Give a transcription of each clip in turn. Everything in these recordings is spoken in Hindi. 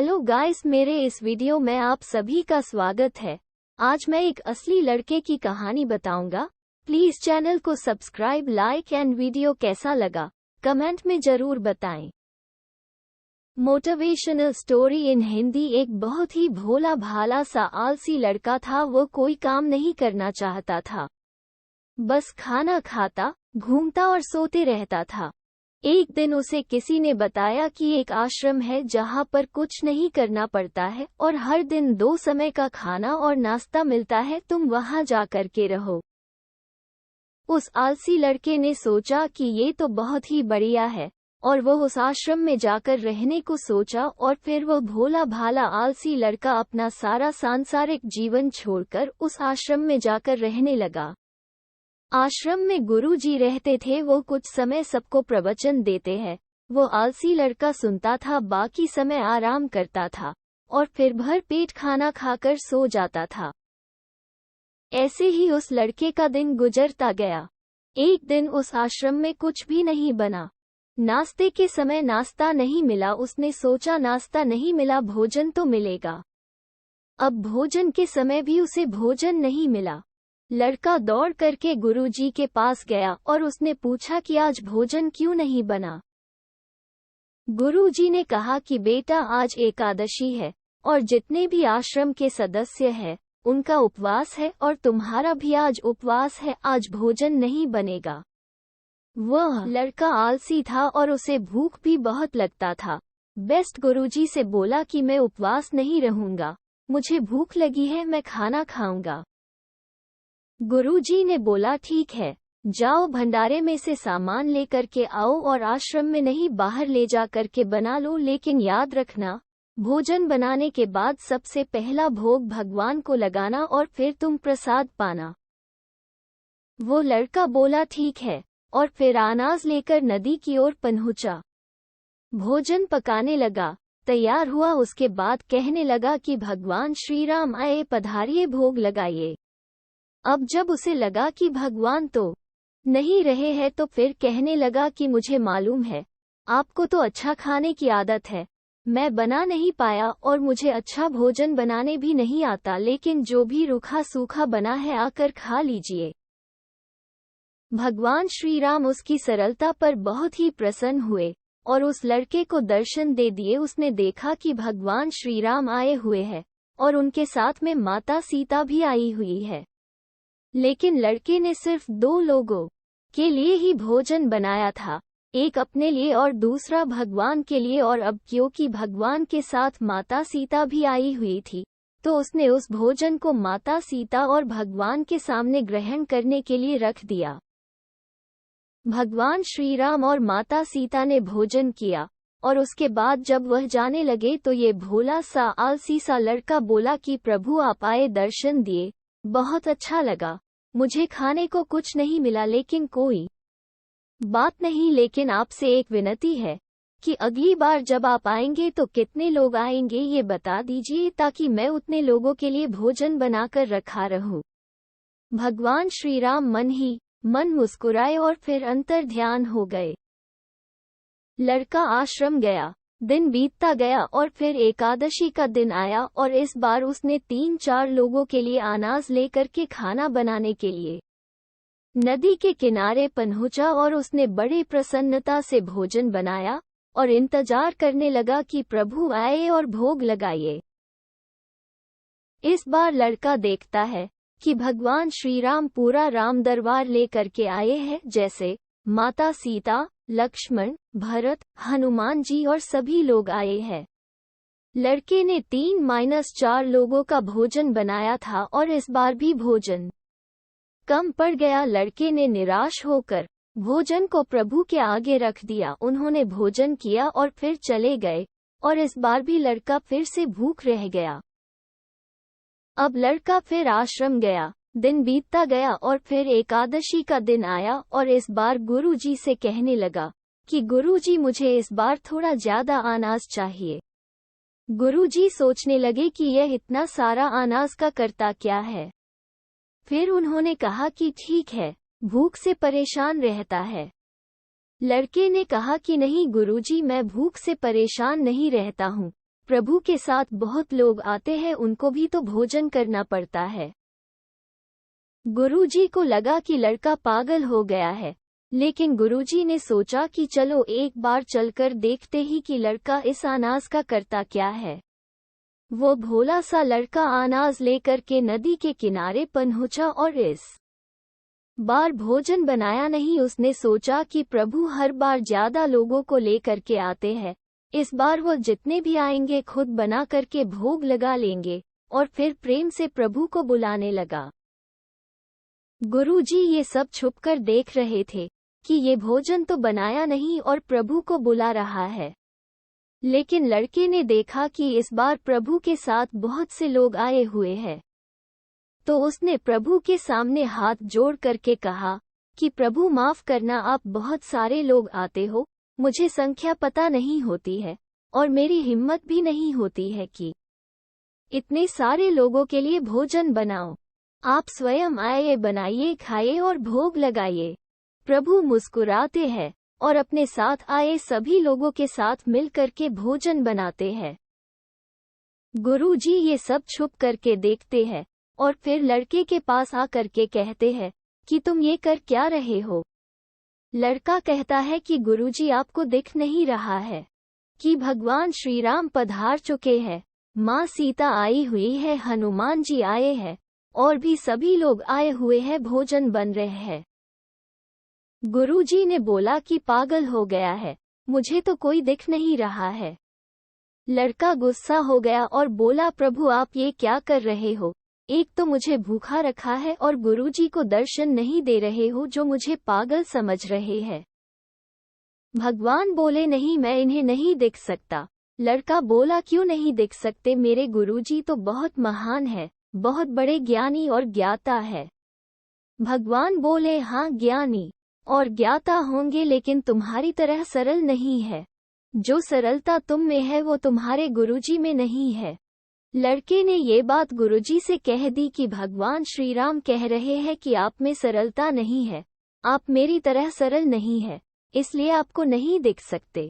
हेलो गाइस, मेरे इस वीडियो में आप सभी का स्वागत है। आज मैं एक असली लड़के की कहानी बताऊंगा। प्लीज चैनल को सब्सक्राइब, लाइक एंड वीडियो कैसा लगा कमेंट में जरूर बताएं। Motivational story in Hindi. एक बहुत ही भोला भाला सा आलसी लड़का था। वो कोई काम नहीं करना चाहता था, बस खाना खाता, घूमता और सोते रहता था। एक दिन उसे किसी ने बताया कि एक आश्रम है जहाँ पर कुछ नहीं करना पड़ता है और हर दिन 2 समय का खाना और नाश्ता मिलता है, तुम वहाँ जा कर के रहो। उस आलसी लड़के ने सोचा कि ये तो बहुत ही बढ़िया है और वो उस आश्रम में जाकर रहने को सोचा। और फिर वो भोला भाला आलसी लड़का अपना सारा सांसारिक जीवन छोड़कर उस आश्रम में जाकर रहने लगा। आश्रम में गुरुजी रहते थे। वो कुछ समय सबको प्रवचन देते हैं। वो आलसी लड़का सुनता था, बाकी समय आराम करता था और फिर भर पेट खाना खाकर सो जाता था। ऐसे ही उस लड़के का दिन गुजरता गया। एक दिन उस आश्रम में कुछ भी नहीं बना। नाश्ते के समय नाश्ता नहीं मिला। उसने सोचा नाश्ता नहीं मिला, भोजन तो मिलेगा। अब भोजन के समय भी उसे भोजन नहीं मिला। लड़का दौड़ करके गुरुजी के पास गया और उसने पूछा कि आज भोजन क्यों नहीं बना। गुरुजी ने कहा कि बेटा, आज एकादशी है और जितने भी आश्रम के सदस्य हैं उनका उपवास है और तुम्हारा भी आज उपवास है, आज भोजन नहीं बनेगा। वह लड़का आलसी था और उसे भूख भी बहुत लगता था। बेस्ट गुरुजी से बोला कि मैं उपवास नहीं रहूंगा, मुझे भूख लगी है, मैं खाना खाऊंगा। गुरुजी ने बोला ठीक है, जाओ भंडारे में से सामान लेकर के आओ और आश्रम में नहीं बाहर ले जा करके बना लो, लेकिन याद रखना भोजन बनाने के बाद सबसे पहला भोग भगवान को लगाना और फिर तुम प्रसाद पाना। वो लड़का बोला ठीक है और फिर अनाज लेकर नदी की ओर पहुंचा। भोजन पकाने लगा, तैयार हुआ। उसके बाद कहने लगा कि भगवान श्री राम आए, पधारिए, भोग लगाइए। अब जब उसे लगा कि भगवान तो नहीं रहे हैं तो फिर कहने लगा कि मुझे मालूम है आपको तो अच्छा खाने की आदत है, मैं बना नहीं पाया और मुझे अच्छा भोजन बनाने भी नहीं आता, लेकिन जो भी रूखा सूखा बना है आकर खा लीजिए। भगवान श्री राम उसकी सरलता पर बहुत ही प्रसन्न हुए और उस लड़के को दर्शन दे दिए। उसने देखा कि भगवान श्री राम आए हुए हैं और उनके साथ में माता सीता भी आई हुई है, लेकिन लड़के ने सिर्फ 2 लोगों के लिए ही भोजन बनाया था, एक अपने लिए और दूसरा भगवान के लिए। और अब क्योंकि भगवान के साथ माता सीता भी आई हुई थी तो उसने उस भोजन को माता सीता और भगवान के सामने ग्रहण करने के लिए रख दिया। भगवान श्री राम और माता सीता ने भोजन किया और उसके बाद जब वह जाने लगे तो ये भोला सा आलसी सा लड़का बोला कि प्रभु आप आए, दर्शन दिए, बहुत अच्छा लगा। मुझे खाने को कुछ नहीं मिला, लेकिन कोई बात नहीं, लेकिन आपसे एक विनती है कि अगली बार जब आप आएंगे तो कितने लोग आएंगे ये बता दीजिए, ताकि मैं उतने लोगों के लिए भोजन बनाकर रखा रहूं। भगवान श्री राम मन ही मन मुस्कुराए और फिर अंतर ध्यान हो गए। लड़का आश्रम गया, दिन बीतता गया और फिर एकादशी का दिन आया और इस बार उसने 3-4 लोगों के लिए अनाज लेकर के खाना बनाने के लिए नदी के किनारे पहुंचा और उसने बड़े प्रसन्नता से भोजन बनाया और इंतजार करने लगा कि प्रभु आए और भोग लगाइए। इस बार लड़का देखता है कि भगवान श्री राम पूरा राम दरबार लेकर के आए हैं, जैसे माता सीता, लक्ष्मण, भरत, हनुमान जी और सभी लोग आए हैं। लड़के ने 3-4 लोगों का भोजन बनाया था और इस बार भी भोजन कम पड़ गया। लड़के ने निराश होकर भोजन को प्रभु के आगे रख दिया। उन्होंने भोजन किया और फिर चले गए और इस बार भी लड़का फिर से भूख रह गया। अब लड़का फिर आश्रम गया, दिन बीतता गया और फिर एकादशी का दिन आया और इस बार गुरुजी से कहने लगा कि गुरुजी मुझे इस बार थोड़ा ज्यादा अनाज चाहिए। गुरुजी सोचने लगे कि यह इतना सारा अनाज का करता क्या है। फिर उन्होंने कहा कि ठीक है, भूख से परेशान रहता है। लड़के ने कहा कि नहीं गुरुजी, मैं भूख से परेशान नहीं रहता हूँ, प्रभु के साथ बहुत लोग आते हैं, उनको भी तो भोजन करना पड़ता है। गुरुजी को लगा कि लड़का पागल हो गया है, लेकिन गुरुजी ने सोचा कि चलो एक बार चलकर देखते ही कि लड़का इस अनाज का करता क्या है। वो भोला सा लड़का अनाज लेकर के नदी के किनारे पहुंचा और इस बार भोजन बनाया नहीं। उसने सोचा कि प्रभु हर बार ज्यादा लोगों को लेकर के आते हैं, इस बार वो जितने भी आएंगे खुद बना करके भोग लगा लेंगे। और फिर प्रेम से प्रभु को बुलाने लगा। गुरुजी ये सब छुपकर देख रहे थे कि ये भोजन तो बनाया नहीं और प्रभु को बुला रहा है। लेकिन लड़के ने देखा कि इस बार प्रभु के साथ बहुत से लोग आए हुए हैं, तो उसने प्रभु के सामने हाथ जोड़ करके कहा कि प्रभु माफ करना, आप बहुत सारे लोग आते हो, मुझे संख्या पता नहीं होती है और मेरी हिम्मत भी नहीं होती है कि इतने सारे लोगों के लिए भोजन बनाओ। आप स्वयं आइए, बनाइए, खाइए और भोग लगाइए। प्रभु मुस्कुराते हैं और अपने साथ आए सभी लोगों के साथ मिल करके भोजन बनाते हैं। गुरुजी ये सब छुप करके देखते हैं और फिर लड़के के पास आकर के कहते हैं कि तुम ये कर क्या रहे हो। लड़का कहता है कि गुरुजी आपको दिख नहीं रहा है कि भगवान श्री राम पधार चुके हैं, माँ सीता आई हुई है, हनुमान जी आए हैं और भी सभी लोग आए हुए हैं, भोजन बन रहे हैं। गुरुजी ने बोला कि पागल हो गया है, मुझे तो कोई दिख नहीं रहा है। लड़का गुस्सा हो गया और बोला, प्रभु आप ये क्या कर रहे हो, एक तो मुझे भूखा रखा है और गुरुजी को दर्शन नहीं दे रहे हो, जो मुझे पागल समझ रहे हैं। भगवान बोले, नहीं मैं इन्हें नहीं देख सकता। लड़का बोला, क्यों नहीं देख सकते, मेरे गुरुजी तो बहुत महान है, बहुत बड़े ज्ञानी और ज्ञाता है। भगवान बोले, हाँ ज्ञानी और ज्ञाता होंगे, लेकिन तुम्हारी तरह सरल नहीं है। जो सरलता तुम में है वो तुम्हारे गुरुजी में नहीं है। लड़के ने ये बात गुरुजी से कह दी कि भगवान श्री राम कह रहे हैं कि आप में सरलता नहीं है, आप मेरी तरह सरल नहीं है, इसलिए आपको नहीं दिख सकते।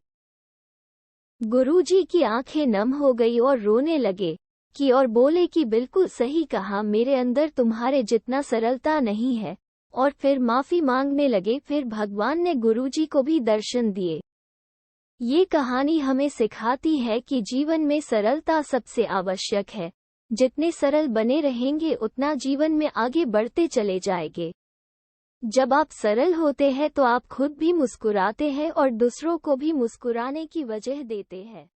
गुरुजी की आंखें नम हो गई और रोने लगे कि और बोले कि बिल्कुल सही कहा, मेरे अंदर तुम्हारे जितना सरलता नहीं है। और फिर माफी मांगने लगे। फिर भगवान ने गुरुजी को भी दर्शन दिए। ये कहानी हमें सिखाती है कि जीवन में सरलता सबसे आवश्यक है। जितने सरल बने रहेंगे उतना जीवन में आगे बढ़ते चले जाएंगे। जब आप सरल होते हैं तो आप खुद भी मुस्कुराते हैं और दूसरों को भी मुस्कुराने की वजह देते हैं।